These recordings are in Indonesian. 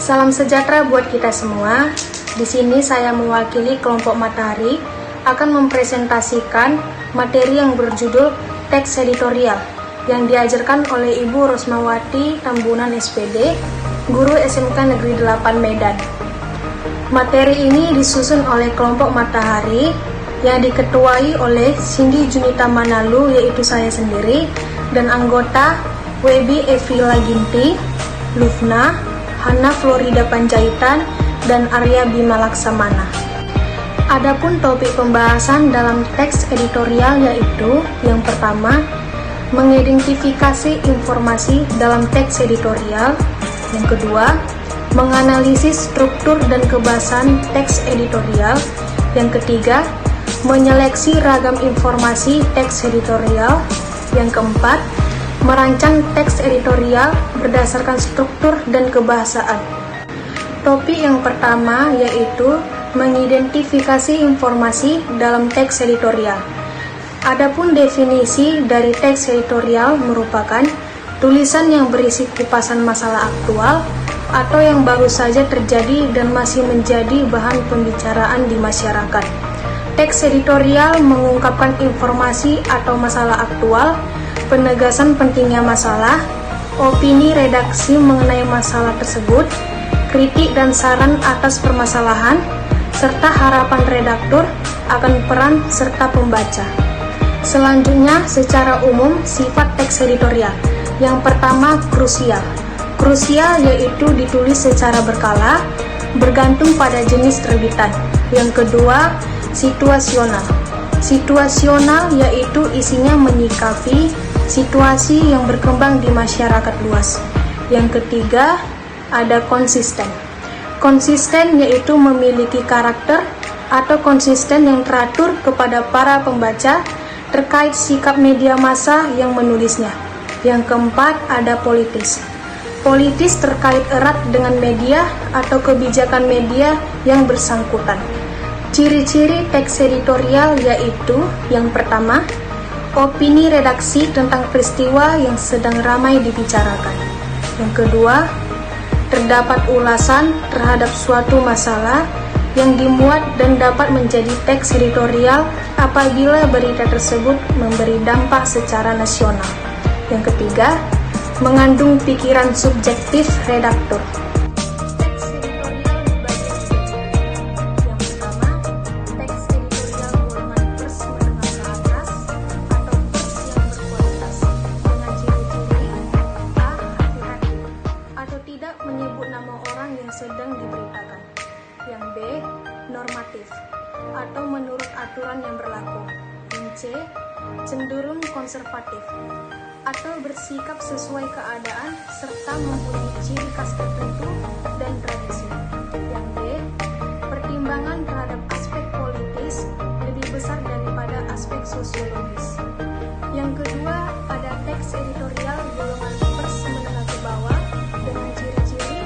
Salam sejahtera buat kita semua. Di sini saya mewakili kelompok Matahari akan mempresentasikan materi yang berjudul teks editorial yang diajarkan oleh Ibu Rosmawati Tambunan SPD, guru SMK Negeri 8 Medan. Materi ini disusun oleh kelompok Matahari yang diketuai oleh Cindy Junita Manalu, yaitu saya sendiri, dan anggota Webi Evila Ginti, Lufna, Hana Florida Panjaitan, dan Arya Bima Laksamana. Adapun topik pembahasan dalam teks editorial yaitu yang pertama, mengidentifikasi informasi dalam teks editorial. Yang kedua, menganalisis struktur dan kebahasan teks editorial. Yang ketiga, menyeleksi ragam informasi teks editorial. Yang keempat, merancang teks editorial berdasarkan struktur dan kebahasaan. Topik yang pertama yaitu mengidentifikasi informasi dalam teks editorial. Adapun definisi dari teks editorial merupakan tulisan yang berisi kupasan masalah aktual atau yang baru saja terjadi dan masih menjadi bahan pembicaraan di masyarakat. Teks editorial mengungkapkan informasi atau masalah aktual, penegasan pentingnya masalah, opini redaksi mengenai masalah tersebut, kritik dan saran atas permasalahan, serta harapan redaktur akan peran serta pembaca. Selanjutnya, secara umum, sifat teks editorial. Yang pertama, krusial. Krusial yaitu ditulis secara berkala, bergantung pada jenis terbitan. Yang kedua, situasional. Situasional yaitu isinya menyikapi situasi yang berkembang di masyarakat luas. Yang ketiga, ada konsisten. Konsisten yaitu memiliki karakter atau konsisten yang teratur kepada para pembaca terkait sikap media massa yang menulisnya. Yang keempat, ada politis. Politis terkait erat dengan media atau kebijakan media yang bersangkutan. Ciri-ciri teks editorial yaitu yang pertama, opini redaksi tentang peristiwa yang sedang ramai dibicarakan. Yang kedua, terdapat ulasan terhadap suatu masalah yang dimuat dan dapat menjadi teks editorial apabila berita tersebut memberi dampak secara nasional. Yang ketiga, mengandung pikiran subjektif redaktur. Sedang diberitakan. Yang B, normatif atau menurut aturan yang berlaku. Yang C, cenderung konservatif atau bersikap sesuai keadaan serta mempunyai ciri khas tertentu dan tradisi. Yang D, pertimbangan terhadap aspek politis lebih besar daripada aspek sosiologis. Yang kedua, ada teks editorial golongan pers menengah ke bawah dengan ciri-ciri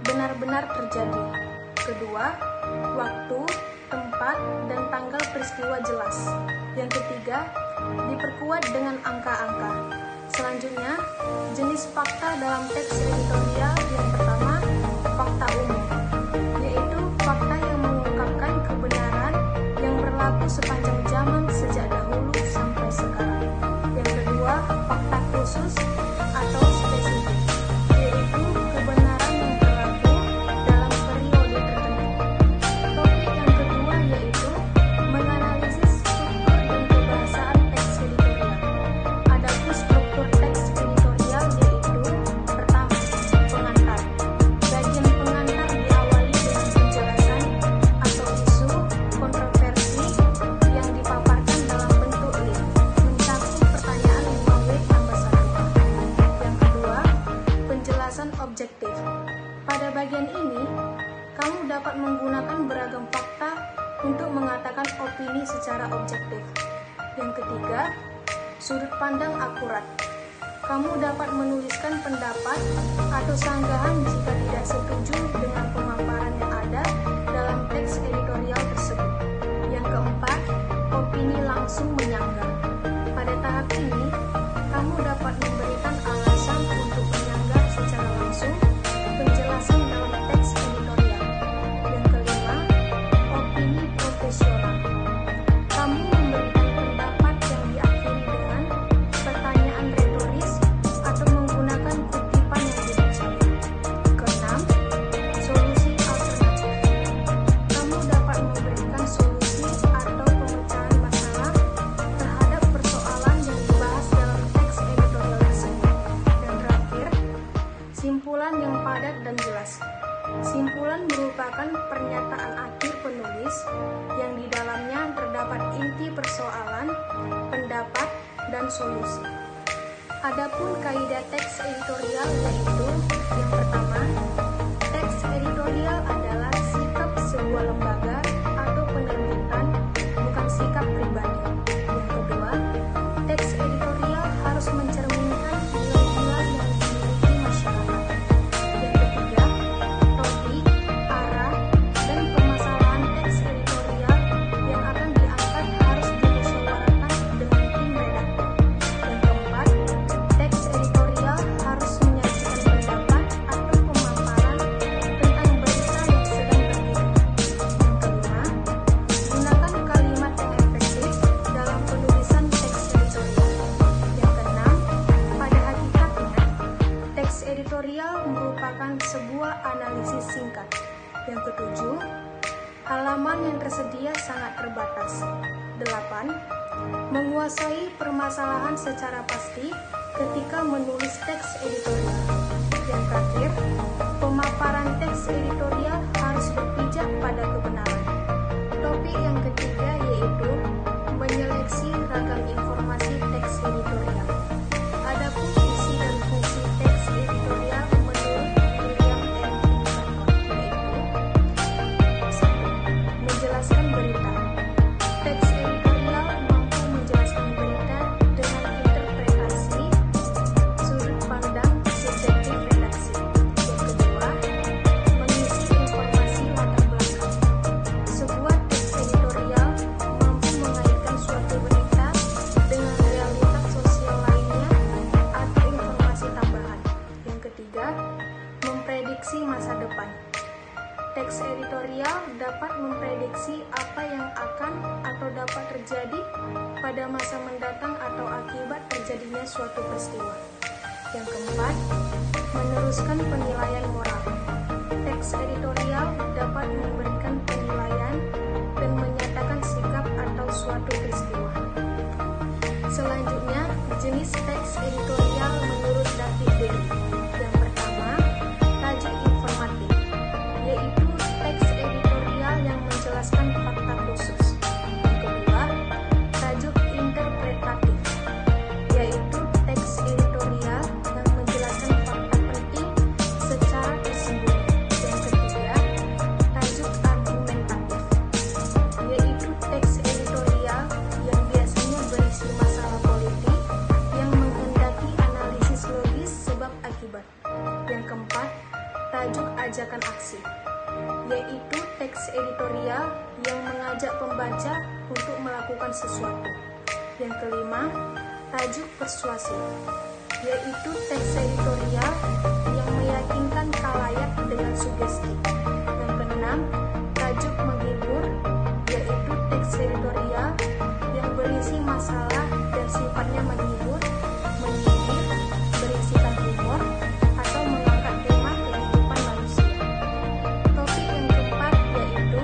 benar-benar terjadi. Kedua, waktu, tempat, dan tanggal peristiwa jelas. Yang ketiga, diperkuat dengan angka-angka. Selanjutnya, jenis fakta dalam teks editorial. Yang pertama, fakta umum, yaitu fakta yang mengungkapkan kebenaran yang berlaku sepanjang zaman sejak dahulu sampai sekarang. Yang kedua, fakta khusus atau spesifik, yaitu kebenaran yang berlaku dalam periode tertentu. Topik yang kedua yaitu menganalisis struktur dan kebahasaan teks editorial. Adapun struktur teks editorial yaitu pertama, pengantar. bagian ini, kamu dapat menggunakan beragam fakta untuk mengatakan opini secara objektif. Yang ketiga, sudut pandang akurat. Kamu dapat menuliskan pendapat atau sanggahan jika tidak setuju dengan pemaparan yang ada dalam teks editorial tersebut. Yang keempat, opini langsung menyanggah. Pada tahap ini, kamu dapat memberikan alasan untuk menyanggah secara langsung penjelasan dalam teks editorial. Yang kelima, opini profesional. Kamu memberikan pendapat yang diakhiri dengan pertanyaan retoris atau menggunakan kutipan yang dipercaya. Keenam, solusi alternatif. Kamu dapat memberikan solusi atau pemecahan masalah terhadap persoalan yang dibahas dalam teks editorial tersebut. Dan terakhir, simpulan yang padat dan jelas. Simpulan merupakan pernyataan akhir penulis yang di dalamnya terdapat inti persoalan, pendapat, dan solusi. Adapun kaidah teks editorial yaitu yang pertama, teks editorial adalah sikap sebuah lembaga atau penerbitan, bukan sikap pribadi. Yang kedua, teks editorial harus mencerminkan nilai-nilai yang dimiliki masyarakat. Yang ketiga, topik, arah, dan permasalahan teks editorial yang akan diangkat harus dimusyawarahkan dengan tim redaktor. Yang keempat, teks editorial harus menyajikan pendapat atau pemaparan tentang berita yang sedang terbit. Yang kelima, gunakan kalimat yang efektif dalam penulisan teks editorial. Yang keenam, pada hakikatnya, teks editorial merupakan sebuah analisis singkat. Yang ketujuh, halaman yang tersedia sangat terbatas. 8. Menguasai permasalahan secara pasti ketika menulis teks editorial. Yang terakhir, pemaparan teks editorial harus berpijak pada kebenaran. Topik yang ketiga yaitu menyeleksi ragam informasi teks editorial. Adapun isi dan fungsi teks editorial menurut William M. Pinkerton yaitu 1. Menjelaskan berita. Teks editorial mampu menjelaskan berita dengan interpretasi sudut pandang subjektif redaksi. Yang kedua, mengisi informasi latar belakang. Sebuah teks editorial mampu mengaitkan suatu berita dengan realitas sosial lainnya atau informasi tambahan. Yang ketiga, memprediksi masa depan. Teks editorial dapat memprediksi apa yang akan atau dapat terjadi pada masa mendatang atau akibat terjadinya suatu peristiwa. Yang keempat, meneruskan penilaian moral. Teks editorial dapat memberikan penilaian dan menyatakan sikap atau suatu peristiwa. Selanjutnya, jenis teks editorial menurut David Berry. Yang pertama, tajuk informatif, yaitu teks editorial yang menjelaskan fakta khusus. Yang kedua, tajuk interpretatif, yaitu teks editorial yang menjelaskan fakta penting secara tersembunyi. Yang ketiga, tajuk argumentatif, yaitu teks editorial yang biasanya berisi masalah politik yang menghendaki analisis logis sebab akibat. Yang keempat, tajuk ajakan aksi, yaitu teks editorial yang mengajak pembaca untuk melakukan sesuatu. Yang kelima, tajuk persuasif, yaitu teks editorial yang meyakinkan khalayak dengan sugesti. Yang keenam, tajuk menghibur, yaitu teks editorial yang berisi masalah dan sifatnya menghibur, menyindir, berisikan humor, atau mengangkat tema kehidupan manusia. Topik yang keempat yaitu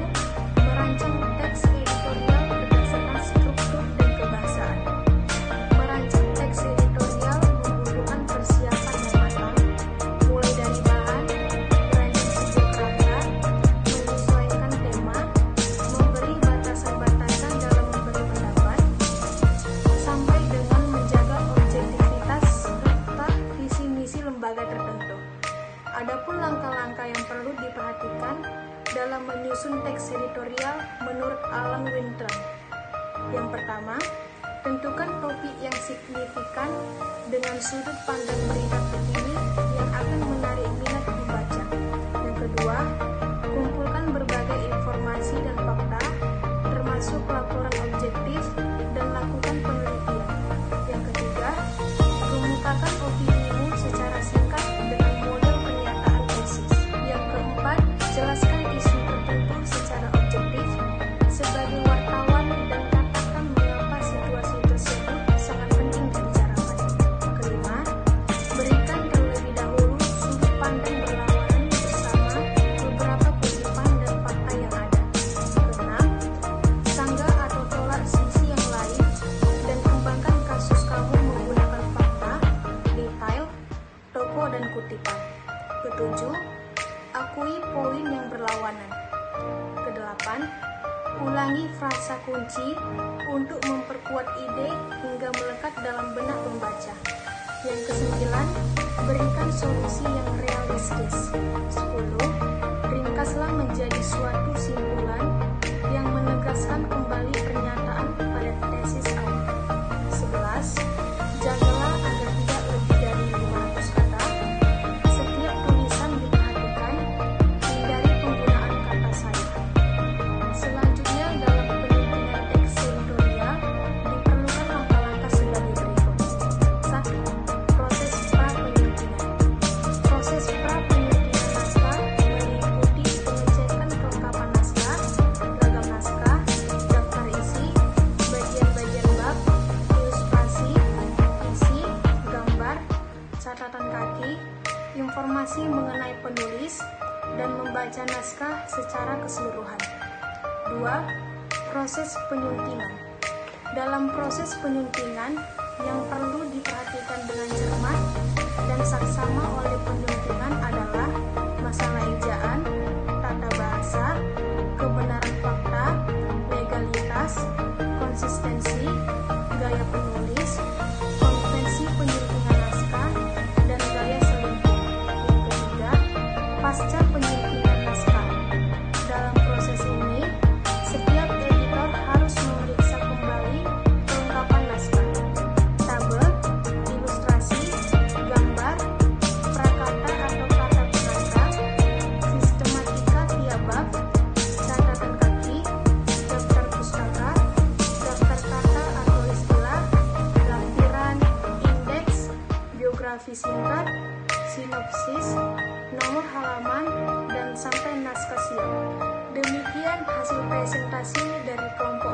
merancang teks editorial berdasarkan struktur dan kebahasaan. Merancang teks editorial membutuhkan persiapan yang matang, mulai dari bahan, rancang dalam menyusun teks editorial menurut Alan Winter. Yang pertama, tentukan topik yang signifikan dengan sudut pandang berita terkini yang akan menarik minat pembaca. Yang kedua, kumpulkan berbagai informasi dan fakta, termasuk laporan objektif, dan lakukan penelitian. Yang ketiga, kemukakan opinimu secara singkat dengan model pernyataan tesis. Yang keempat, jelaskan isu tertentu secara objektif sebagai wartawan dan katakan mengapa situasi tersebut sangat penting dibicarakan. Kelima, berikan terlebih dahulu sudut pandang berlawanan bersama beberapa kutipan dan fakta yang ada. Keenam, sanggah atau tolak sisi yang lain dan kembangkan kasus kamu menggunakan fakta, detail, tokoh, dan kutipan. Ketujuh, akui poin yang berlawanan. Kedelapan, ulangi frasa kunci untuk memperkuat ide hingga melekat dalam benak pembaca. Yang kesembilan, berikan solusi yang realistis. 10. Ringkaslah menjadi suatu simpulan yang menegaskan kembali pernyataan pada tesis awal. 11. Jagalah agar tidak lebih dari 500 kata. Setiap tulisan diperhatikan, hindari penggunaan kata saya. Selanjutnya, dalam penyuntingan teks editorial, diperlukan langkah-langkah sebagai berikut. 1. Proses pra-penyuntingan. Proses pra-penyuntingan naskah meliputi pengecekan kelengkapan naskah, ragam naskah, daftar isi, bagian-bagian bab, ilustrasi, isi, gambar, catatan kaki, informasi mengenai penulis, dan membaca naskah secara keseluruhan. 2. Proses penyuntingan. Dalam proses penyuntingan, yang perlu diperhatikan dengan cermat dan saksama oleh penyuntingan adalah masalah ejaan, tata bahasa, kebenaran fakta, legalitas, konsistensi, gaya penulis, konvensi penyuntingan naskah, dan gaya selingkuh. Yang ketiga, pasca penyuntingan naskah. Dalam proses ini, setiap editor harus memeriksa kembali kelengkapan naskah, tabel, ilustrasi, gambar, prakata atau kata pengantar, sistematika tiap bab, catatan kaki, daftar pustaka, daftar kata atau istilah, lampiran, indeks, biografi singkat, sinopsis, nomor halaman, dan sampai naskah siap. Demikian hasil presentasi dari kelompok